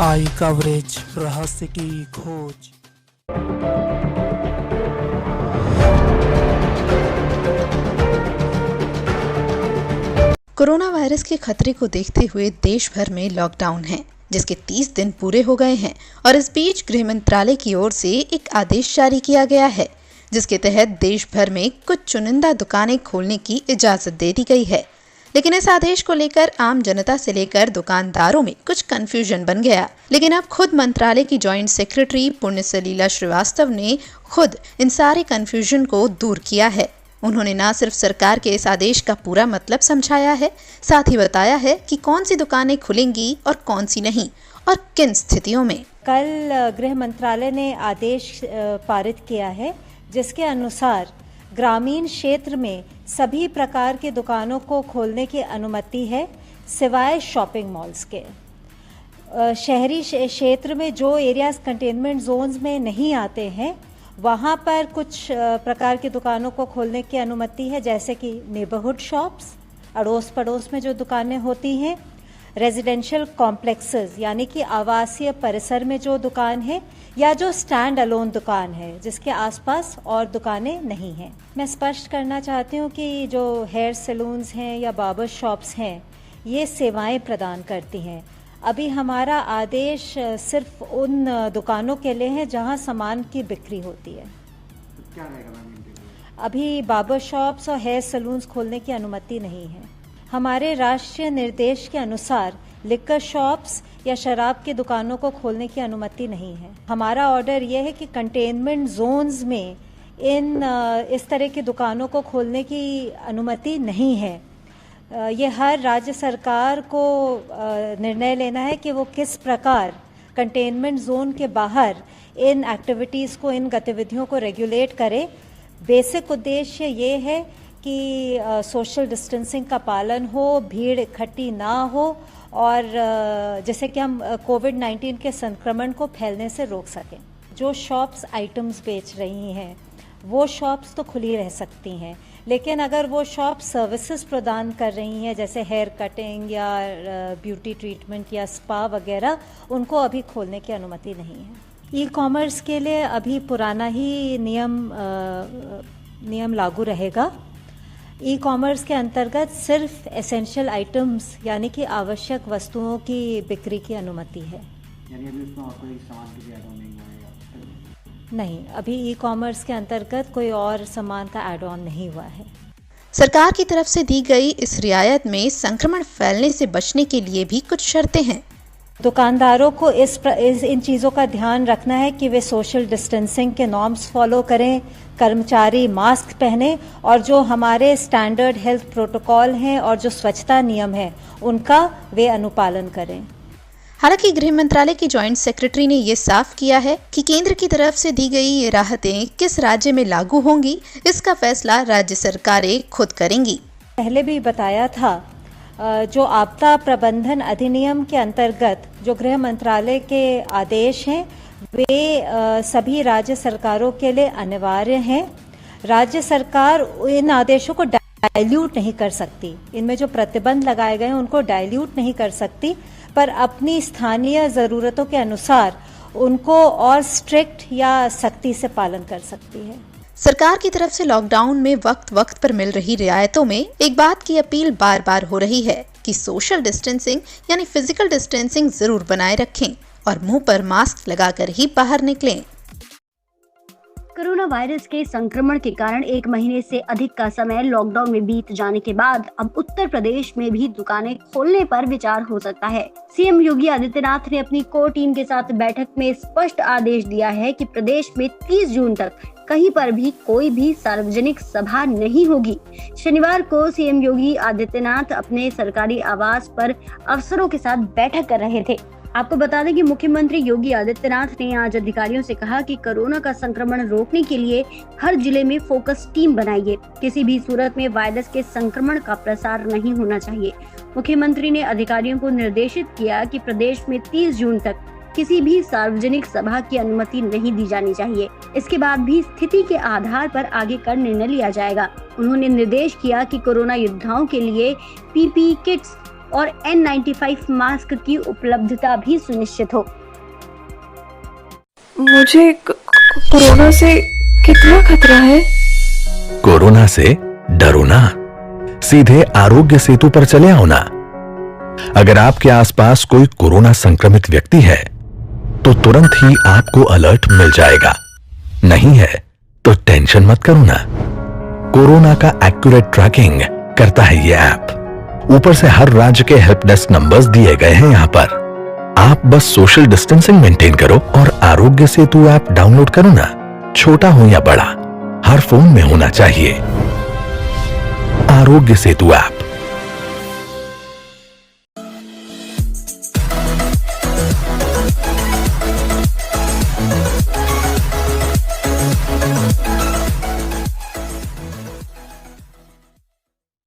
आई coverage, रहस्य की खोज। कोरोना वायरस के खतरे को देखते हुए देश भर में लॉकडाउन है, जिसके 30 दिन पूरे हो गए हैं और इस बीच गृह मंत्रालय की ओर से एक आदेश जारी किया गया है, जिसके तहत देश भर में कुछ चुनिंदा दुकानें खोलने की इजाजत दे दी गई है। लेकिन इस आदेश को लेकर आम जनता से लेकर दुकानदारों में कुछ कंफ्यूजन बन गया। लेकिन अब खुद मंत्रालय की जॉइंट सेक्रेटरी पुण्य सलीला श्रीवास्तव ने खुद इन सारे कंफ्यूजन को दूर किया है। उन्होंने न सिर्फ सरकार के इस आदेश का पूरा मतलब समझाया है, साथ ही बताया है कि कौन सी दुकानें खुलेंगी और कौन सी नहीं और किन स्थितियों में। कल गृह मंत्रालय ने आदेश पारित किया है, जिसके अनुसार ग्रामीण क्षेत्र में सभी प्रकार की दुकानों को खोलने की अनुमति है, सिवाय शॉपिंग मॉल्स के। शहरी क्षेत्र में जो एरियाज कंटेनमेंट जोन्स में नहीं आते हैं, वहाँ पर कुछ प्रकार की दुकानों को खोलने की अनुमति है, जैसे कि नेबरहुड शॉप्स, अड़ोस पड़ोस में जो दुकानें होती हैं, रेजिडेंशियल कॉम्प्लेक्सेस यानी कि आवासीय परिसर में जो दुकान है, या जो स्टैंड अलोन दुकान है जिसके आसपास और दुकानें नहीं हैं। मैं स्पष्ट करना चाहती हूँ कि जो हेयर सैलून्स हैं या बार्बर शॉप्स हैं, ये सेवाएं प्रदान करती हैं। अभी हमारा आदेश सिर्फ उन दुकानों के लिए है जहां सामान की बिक्री होती है। क्या रहेगा मैम? अभी बार्बर शॉप्स और हेयर सैलून्स खोलने की अनुमति नहीं है। हमारे राष्ट्रीय निर्देश के अनुसार लिकर शॉप्स या शराब की दुकानों को खोलने की अनुमति नहीं है। हमारा ऑर्डर यह है कि कंटेनमेंट जोन्स में इस तरह की दुकानों को खोलने की अनुमति नहीं है। ये हर राज्य सरकार को निर्णय लेना है कि वो किस प्रकार कंटेनमेंट जोन के बाहर इन एक्टिविटीज़ को, इन गतिविधियों को रेगुलेट करे। बेसिक उद्देश्य ये है कि सोशल डिस्टेंसिंग का पालन हो, भीड़ इकट्ठी ना हो और जैसे कि हम कोविड-19 के संक्रमण को फैलने से रोक सकें। जो शॉप्स आइटम्स बेच रही हैं वो शॉप्स तो खुली रह सकती हैं, लेकिन अगर वो शॉप सर्विसेज प्रदान कर रही हैं जैसे हेयर कटिंग या ब्यूटी ट्रीटमेंट या स्पा वगैरह, उनको अभी खोलने की अनुमति नहीं है। ई कॉमर्स के लिए अभी पुराना ही नियम लागू रहेगा। ई कॉमर्स के अंतर्गत सिर्फ एसेंशियल आइटम्स यानी कि आवश्यक वस्तुओं की बिक्री की अनुमति है। यानी अभी उसमें और कोई सामान भी ऐड ऑन नहीं हुआ है? नहीं, अभी ई कॉमर्स के अंतर्गत कोई और सामान का ऐड ऑन नहीं हुआ है। सरकार की तरफ से दी गई इस रियायत में संक्रमण फैलने से बचने के लिए भी कुछ शर्तें हैं। दुकानदारों को इन चीज़ों का ध्यान रखना है कि वे सोशल डिस्टेंसिंग के नॉर्म्स फॉलो करें, कर्मचारी मास्क पहने और जो हमारे स्टैंडर्ड हेल्थ प्रोटोकॉल हैं और जो स्वच्छता नियम है उनका वे अनुपालन करें। हालांकि गृह मंत्रालय की जॉइंट सेक्रेटरी ने ये साफ किया है कि केंद्र की तरफ से दी गई ये राहतें किस राज्य में लागू होंगी, इसका फैसला राज्य सरकारें खुद करेंगी। पहले भी बताया था, जो आपदा प्रबंधन अधिनियम के अंतर्गत जो गृह मंत्रालय के आदेश हैं वे सभी राज्य सरकारों के लिए अनिवार्य हैं। राज्य सरकार इन आदेशों को डाइल्यूट नहीं कर सकती, इनमें जो प्रतिबंध लगाए गए हैं उनको डाइल्यूट नहीं कर सकती, पर अपनी स्थानीय ज़रूरतों के अनुसार उनको और स्ट्रिक्ट या सख्ती से पालन कर सकती है। सरकार की तरफ से लॉकडाउन में वक्त वक्त पर मिल रही रियायतों में एक बात की अपील बार बार हो रही है कि सोशल डिस्टेंसिंग यानी फिजिकल डिस्टेंसिंग जरूर बनाए रखें और मुंह पर मास्क लगाकर ही बाहर निकलें। कोरोना वायरस के संक्रमण के कारण 1 महीने से अधिक का समय लॉकडाउन में बीत जाने के बाद अब उत्तर प्रदेश में भी दुकानें खोलने पर विचार हो सकता है। सीएम योगी आदित्यनाथ ने अपनी कोर टीम के साथ बैठक में स्पष्ट आदेश दिया है कि प्रदेश में 30 जून तक कहीं पर भी कोई भी सार्वजनिक सभा नहीं होगी। शनिवार को सीएम योगी आदित्यनाथ अपने सरकारी आवास पर अफसरों के साथ बैठक कर रहे थे। आपको बता दें कि मुख्यमंत्री योगी आदित्यनाथ ने आज अधिकारियों से कहा कि कोरोना का संक्रमण रोकने के लिए हर जिले में फोकस टीम बनाइए। किसी भी सूरत में वायरस के संक्रमण का प्रसार नहीं होना चाहिए। मुख्यमंत्री ने अधिकारियों को निर्देशित किया कि प्रदेश में 30 जून तक किसी भी सार्वजनिक सभा की अनुमति नहीं दी जानी चाहिए। इसके बाद भी स्थिति के आधार पर आगे का निर्णय लिया जाएगा। उन्होंने निर्देश किया कि कोरोना योद्धाओं के लिए पीपीई किट्स और N95 मास्क की उपलब्धता भी सुनिश्चित हो। मुझे कोरोना से कितना खतरा है? कोरोना से डरो ना, सीधे आरोग्य सेतु पर चले आओ ना। अगर आपके आसपास कोई कोरोना संक्रमित व्यक्ति है तो तुरंत ही आपको अलर्ट मिल जाएगा। नहीं है तो टेंशन मत करो ना, कोरोना का एक्यूरेट ट्रैकिंग करता है ये ऐप। ऊपर से हर राज्य के हेल्प डेस्क नंबर्स दिए गए हैं यहां पर। आप बस सोशल डिस्टेंसिंग मेंटेन करो और आरोग्य सेतु ऐप डाउनलोड करो ना। छोटा हो या बड़ा, हर फोन में होना चाहिए आरोग्य सेतु ऐप।